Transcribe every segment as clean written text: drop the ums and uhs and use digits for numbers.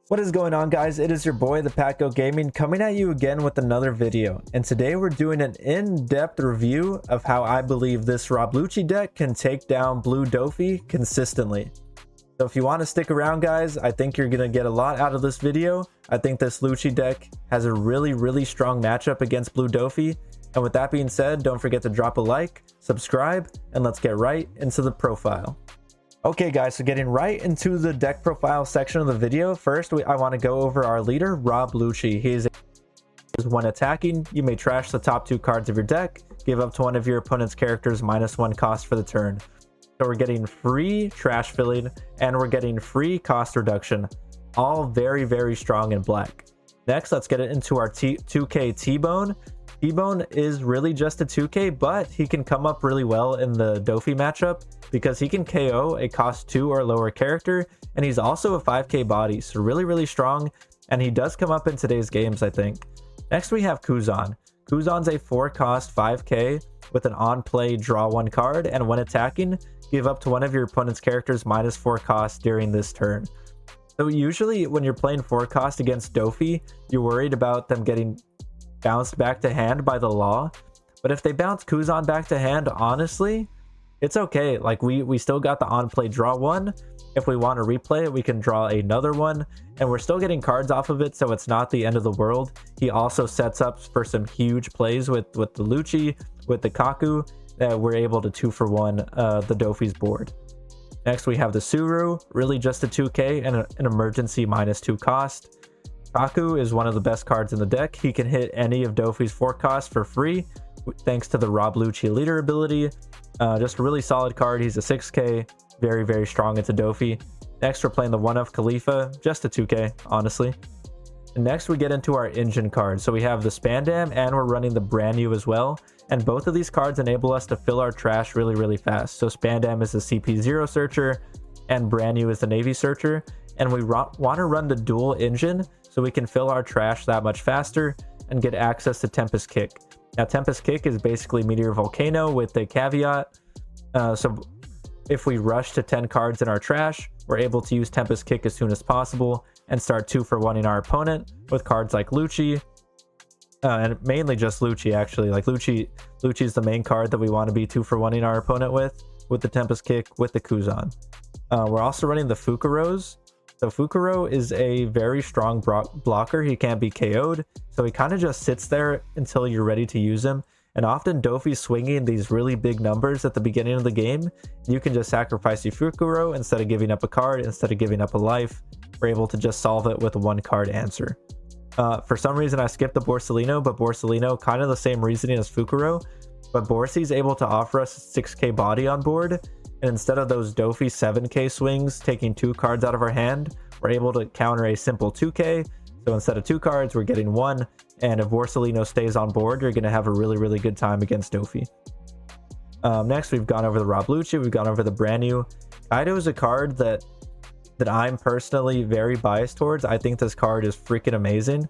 What is going on, guys? It is your boy the Patco Gaming coming at you again with another video, and today we're doing an in-depth review of how I believe this Lucci deck can take down blue Doffy consistently. So if you want to stick around, guys, I think you're gonna get a lot out of this video. I think this Lucci deck has a really strong matchup against blue Doffy, and with that being said, don't forget to drop a like, subscribe, and let's get right into the profile. Okay guys, so getting right into the deck profile section of the video, first I want to go over our leader, Lucci. He is when attacking, you may trash the top 2 cards of your deck, give up to one of your opponent's characters -1 cost for the turn. So we're getting free trash filling and we're getting free cost reduction, all very strong in black. Next, let's get it into our 2K T-Bone. T-Bone is really just a 2K, but he can come up really well in the Doffy matchup because he can KO a cost 2 or lower character, and he's also a 5K body, so really strong, and he does come up in today's games, I think. Next, we have Kuzan. Kuzan's a 4 cost 5K with an on-play draw 1 card, and when attacking, give up to one of your opponent's characters -4 cost during this turn. So usually when you're playing 4 cost against Doffy, you're worried about them getting bounced back to hand by the law, but if they bounce Kuzan back to hand, honestly, it's okay. Like we still got the on play draw 1. If we want to replay it, we can draw another one, and we're still getting cards off of it, so it's not the end of the world. He also sets up for some huge plays with the Lucci, with the Kaku, that we're able to 2-for-1 the Doffy's board. Next, we have the Suru, really just a 2K and an emergency -2 cost. Kaku is one of the best cards in the deck. He can hit any of Doffy's 4 costs for free, thanks to the Lucci leader ability. Just a really solid card. He's a 6K, very strong into Doffy. Next, we're playing the 1-of Khalifa, just a 2K, honestly. And next, we get into our engine cards. So we have the Spandam, and we're running the brand new as well. And both of these cards enable us to fill our trash really fast. So Spandam is the CP0 searcher, and brand new is the Navy searcher. And we want to run the dual engine so we can fill our trash that much faster and get access to Tempest Kick. Now, Tempest Kick is basically Meteor Volcano with a caveat. So if we rush to 10 cards in our trash, we're able to use Tempest Kick as soon as possible and start 2-for-1-ing our opponent with cards like Lucci. And mainly just Lucci, actually. Like Lucci is the main card that we want to be 2-for-1-ing our opponent with the Tempest Kick, with the Kuzan. We're also running the Fukuro. So Fukuro is a very strong blocker. He can't be KO'd, so he kind of just sits there until you're ready to use him. And often Doffy's swinging these really big numbers at the beginning of the game. You can just sacrifice your Fukuro instead of giving up a card, instead of giving up a life. We're able to just solve it with a 1-card answer. For some reason, I skipped the Borsalino, but Borsalino, kind of the same reasoning as Fukuro, but Borsi's able to offer us a 6K body on board. And instead of those Doffy 7K swings taking 2 cards out of our hand, we're able to counter a simple 2K. So instead of 2 cards, we're getting 1. And if Borsalino stays on board, you're going to have a really good time against Doffy. Next, we've gone over the Lucci. We've gone over the brand new. Kaido is a card that I'm personally very biased towards. I think this card is freaking amazing.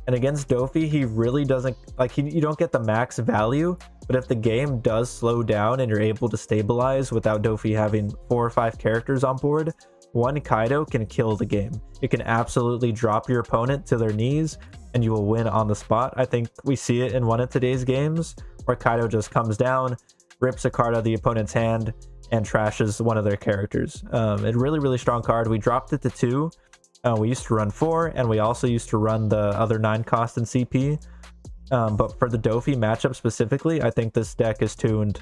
And against Doffy, he really doesn't, like, you don't get the max value, but if the game does slow down and you're able to stabilize without Doffy having 4 or 5 characters on board, one Kaido can kill the game. It can absolutely drop your opponent to their knees and you will win on the spot. I think we see it in one of today's games where Kaido just comes down, rips a card out of the opponent's hand, and trashes one of their characters. A really strong card. We dropped it to 2. We used to run 4, and we also used to run the other 9 cost in CP. But for the Doffy matchup specifically, I think this deck is tuned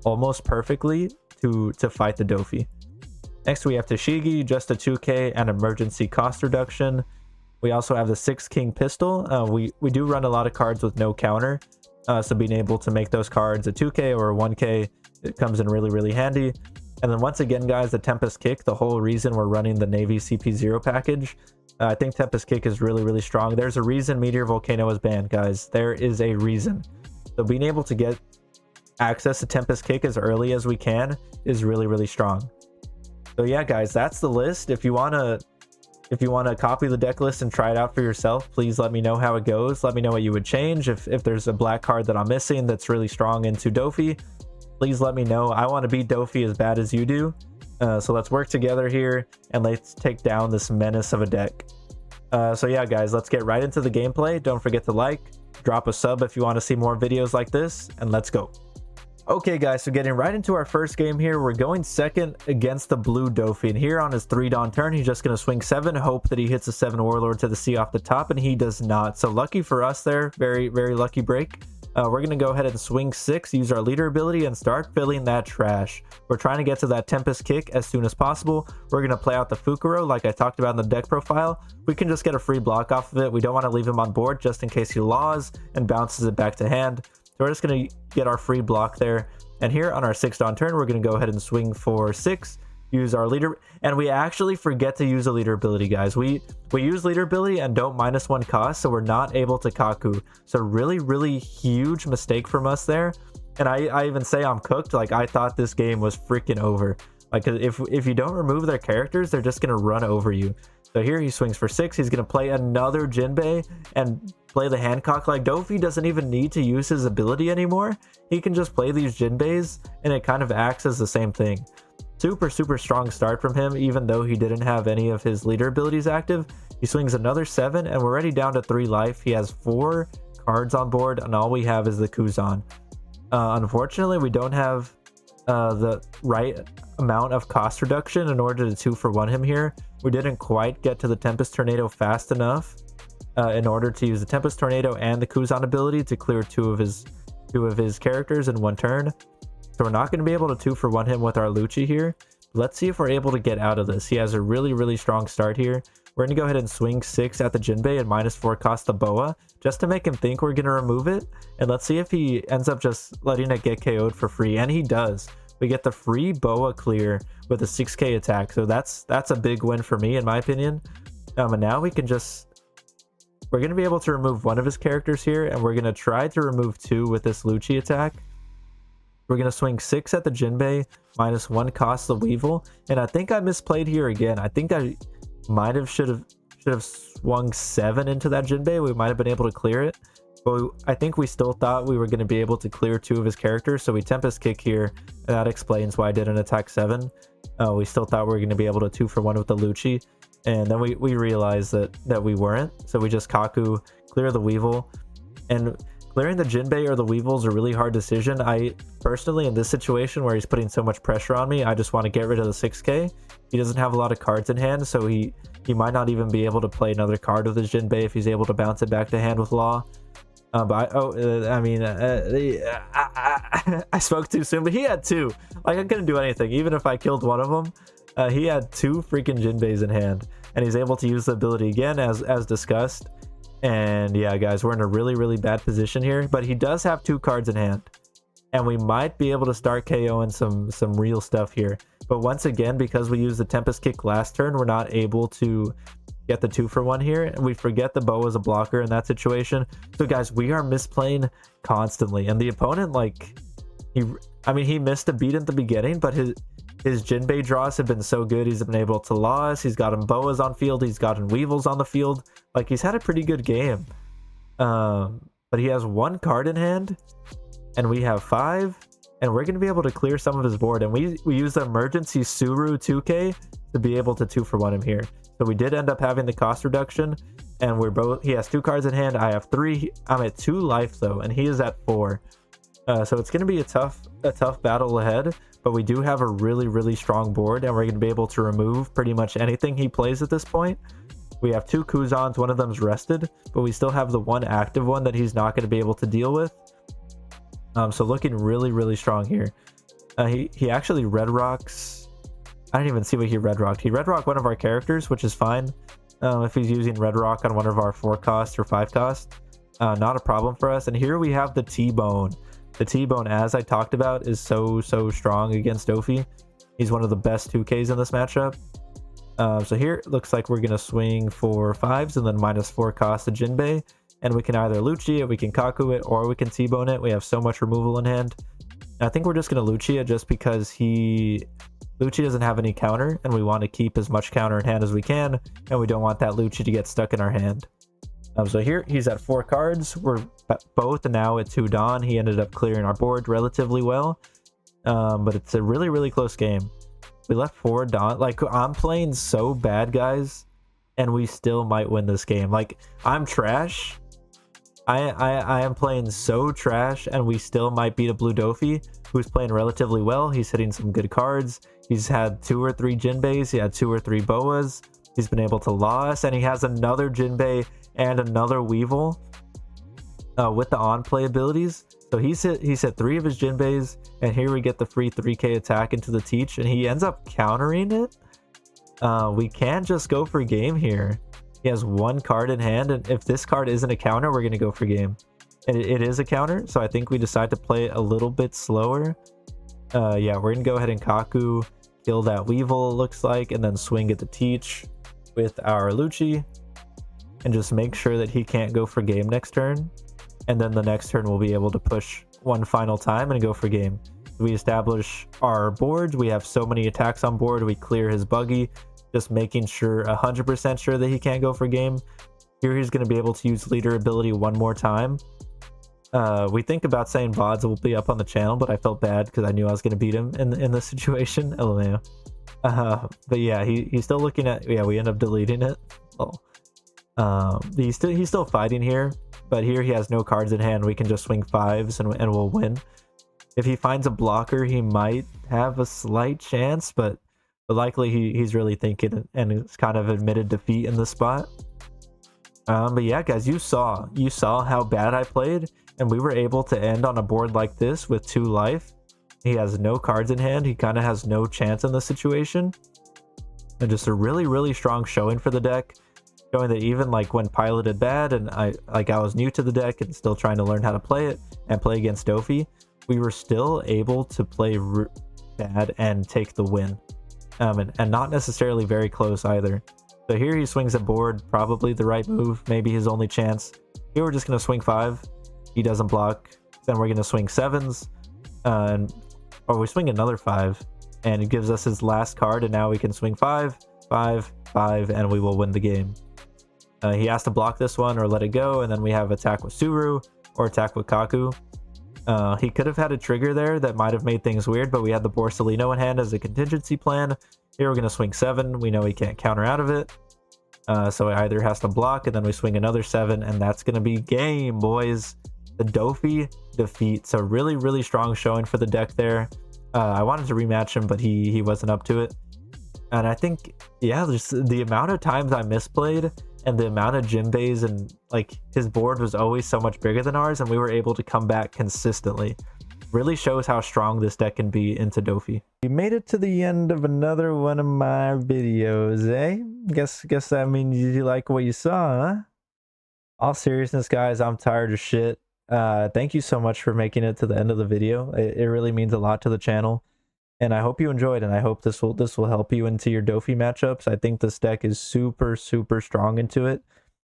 almost perfectly to fight the Doffy. Next, we have Tashigi, just a 2K and emergency cost reduction. We also have the 6 King pistol. We do run a lot of cards with no counter, so being able to make those cards a 2K or a 1K, it comes in really handy. And then once again, guys, the Tempest Kick, the whole reason we're running the Navy CP0 package, I think Tempest Kick is really strong. There's a reason Meteor Volcano is banned, guys. There is a reason. So being able to get access to Tempest Kick as early as we can is really strong. So yeah, guys, that's the list. If you want to copy the deck list and try it out for yourself, please let me know how it goes. Let me know what you would change. If there's a black card that I'm missing that's really strong into Doffy, please let me know. I want to beat Doffy as bad as you do. So let's work together here and let's take down this menace of a deck. So yeah, guys, let's get right into the gameplay. Don't forget to like, drop a sub if you want to see more videos like this, and let's go. Okay, guys, so getting right into our first game here, we're going second against the blue Doffy, and here on his 3 Dawn turn, he's just going to swing 7, hope that he hits a 7 Warlord to the C off the top, and he does not. So lucky for us there, very, very lucky break. We're going to go ahead and swing 6, use our leader ability, and start filling that trash. We're trying to get to that Tempest kick as soon as possible. We're going to play out the Fukuro like I talked about in the deck profile. We can just get a free block off of it. We don't want to leave him on board just in case he laws and bounces it back to hand. So we're just going to get our free block there. And here on our 6 Dawn turn, we're going to go ahead and swing for 6. Use our leader, and we actually forget to use a leader ability, guys. We use leader ability and don't -1 cost, so we're not able to Kaku. So really huge mistake from us there. And I even say I'm cooked. Like, I thought this game was freaking over. Like, if you don't remove their characters, they're just gonna run over you. So here he swings for 6. He's gonna play another Jinbei and play the Hancock. Like, Doffy doesn't even need to use his ability anymore. He can just play these Jinbeis and it kind of acts as the same thing. Super strong start from him, even though he didn't have any of his leader abilities active. He swings another 7, and we're already down to 3 life. He has 4 cards on board, and all we have is the Kuzan. Unfortunately, we don't have the right amount of cost reduction in order to 2-for-1 him here. We didn't quite get to the Tempest Tornado fast enough in order to use the Tempest Tornado and the Kuzan ability to clear two of his characters in 1 turn. So we're not going to be able to 2-for-1 him with our Lucci here. Let's see if we're able to get out of this. He has a really strong start here. We're going to go ahead and swing 6 at the Jinbei and -4 cost the Boa, just to make him think we're going to remove it. And let's see if he ends up just letting it get KO'd for free. And he does. We get the free Boa clear with a 6k attack. So that's a big win for me, in my opinion. And now we can we're going to be able to remove 1 of his characters here, and we're going to try to remove 2 with this Lucci attack. We're going to swing 6 at the Jinbei, -1 cost the Weevil. And I think I misplayed here again. I think I should have swung 7 into that Jinbei. We might have been able to clear it. But I think we still thought we were going to be able to clear 2 of his characters. So we Tempest kick here, and that explains why I didn't attack 7. We still thought we were going to be able to 2-for-1 with the Lucci. And then we realized that we weren't. So we just Kaku, clear the Weevil. And clearing the Jinbei or the Weevil is a really hard decision. I personally, in this situation where he's putting so much pressure on me, I just want to get rid of the 6k. He doesn't have a lot of cards in hand, so he might not even be able to play another card with his Jinbei if he's able to bounce it back to hand with Law. I spoke too soon, but he had 2. Like, I couldn't do anything. Even if I killed 1 of them, he had 2 freaking Jinbeis in hand, and he's able to use the ability again as discussed. And yeah, guys, we're in a really bad position here, but he does have 2 cards in hand, and we might be able to start KOing some real stuff here. But once again, because we used the Tempest kick last turn, we're not able to get the 2-for-1 here, and we forget the Bow as a blocker in that situation. So guys, we are misplaying constantly, and the opponent, like, he missed a beat at the beginning, but his Jinbei draws have been so good. He's been able to law us. He's gotten Boas on field. He's gotten Weevils on the field. Like, he's had a pretty good game. But he has 1 card in hand, and we have 5, and we're going to be able to clear some of his board. And we use the emergency Suru 2k to be able to 2-for-1 him here. So we did end up having the cost reduction, and he has 2 cards in hand. I have 3. I'm at 2 life though, and he is at 4. So it's going to be a tough battle ahead. But we do have a really strong board, and we're going to be able to remove pretty much anything he plays at this point. We have 2 Kuzans, 1 of them's rested, but we still have the 1 active one that he's not going to be able to deal with. So looking really strong here. He actually red rocks. I didn't even see what he red rocked. He red rocked 1 of our characters, which is fine. If he's using red rock on 1 of our 4 cost or 5 cost, not a problem for us. And here we have the T-Bone. The T-Bone, as I talked about, is so strong against Doffy. He's one of the best 2Ks in this matchup. So here it looks like we're going to swing for 5s and then -4 cost the Jinbei. And we can either Lucci it, we can Kaku it, or we can T-Bone it. We have so much removal in hand. And I think we're just going to Lucci it just because Lucci doesn't have any counter, and we want to keep as much counter in hand as we can, and we don't want that Lucci to get stuck in our hand. So here he's at 4 cards. We're both now at 2 Dawn. He ended up clearing our board relatively well, but it's a really close game. We left 4 Dawn. Like, I'm playing so bad, guys. and we still might win this game. Like, I'm trash. I am playing so trash, and we still might beat a blue Doffy who's playing relatively well. He's hitting some good cards. He's had 2 or 3 Jinbeis. He had 2 or 3 Boas. He's been able to law us, and he has another Jinbei and another Weevil with the on-play abilities. So he's hit 3 of his Jinbeis, and here we get the free 3k attack into the Teach, and he ends up countering it. We can't just go for game here. He has 1 card in hand, and if this card isn't a counter, we're going to go for game. And it is a counter, so I think we decide to play it a little bit slower. Yeah, we're going to go ahead and Kaku, kill that Weevil, it looks like, and then swing at the Teach with our Lucci, and just make sure that he can't go for game next turn. And then the next turn we'll be able to push 1 final time and go for game. We establish our boards. We have so many attacks on board. We clear his buggy, just making sure 100% sure that he can't go for game. Here he's going to be able to use leader ability 1 more time. We think about saying VODs will be up on the channel, but I felt bad because I knew I was going to beat him in this situation. LMAO. But yeah, he's still looking at, yeah, we end up deleting it. He's still fighting here, but here he has no cards in hand. We can just swing 5s and we'll win. If he finds a blocker, he might have a slight chance, but likely he's really thinking and it's kind of admitted defeat in the spot. But yeah, guys, you saw how bad I played, and we were able to end on a board like this with 2 life. He has no cards in hand. He kind of has no chance in this situation. And just a really strong showing for the deck, showing that even like when piloted bad and I was new to the deck and still trying to learn how to play it and play against Doffy, we were still able to play bad and take the win. And not necessarily very close either. So here he swings a board, probably the right move, maybe his only chance. Here we're just going to swing 5. He doesn't block. Then we're going to swing 7s. Or we swing another 5. And it gives us his last card, and now we can swing 5, 5, 5, and we will win the game. He has to block this one or let it go, and then we have attack with Suru or attack with Kaku. He could have had a trigger there that might have made things weird, but we had the Borsalino in hand as a contingency plan. Here we're going to swing 7. We know he can't counter out of it. So he either has to block, and then we swing another 7, and that's going to be game, boys. The Doffy defeat. So really strong showing for the deck there. I wanted to rematch him, but he wasn't up to it. And I think, yeah, just the amount of times I misplayed and the amount of Jinbeis, and like his board was always so much bigger than ours, and we were able to come back consistently. Really shows how strong this deck can be into Doffy. You made it to the end of another one of my videos, eh? Guess that means you like what you saw, huh? All seriousness, guys, I'm tired of shit. Thank you so much for making it to the end of the video. It really means a lot to the channel. And I hope you enjoyed, and I hope this will help you into your Doffy matchups. I think this deck is super strong into it.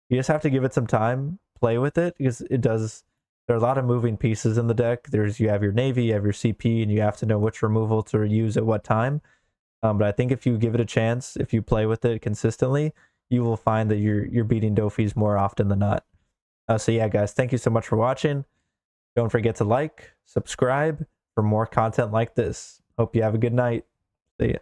You just have to give it some time, play with it, because it does. There are a lot of moving pieces in the deck. You have your Navy, you have your CP, and you have to know which removal to use at what time. But I think if you give it a chance, if you play with it consistently, you will find that you're beating Doffys more often than not. So yeah, guys, thank you so much for watching. Don't forget to like, subscribe for more content like this. Hope you have a good night. See ya.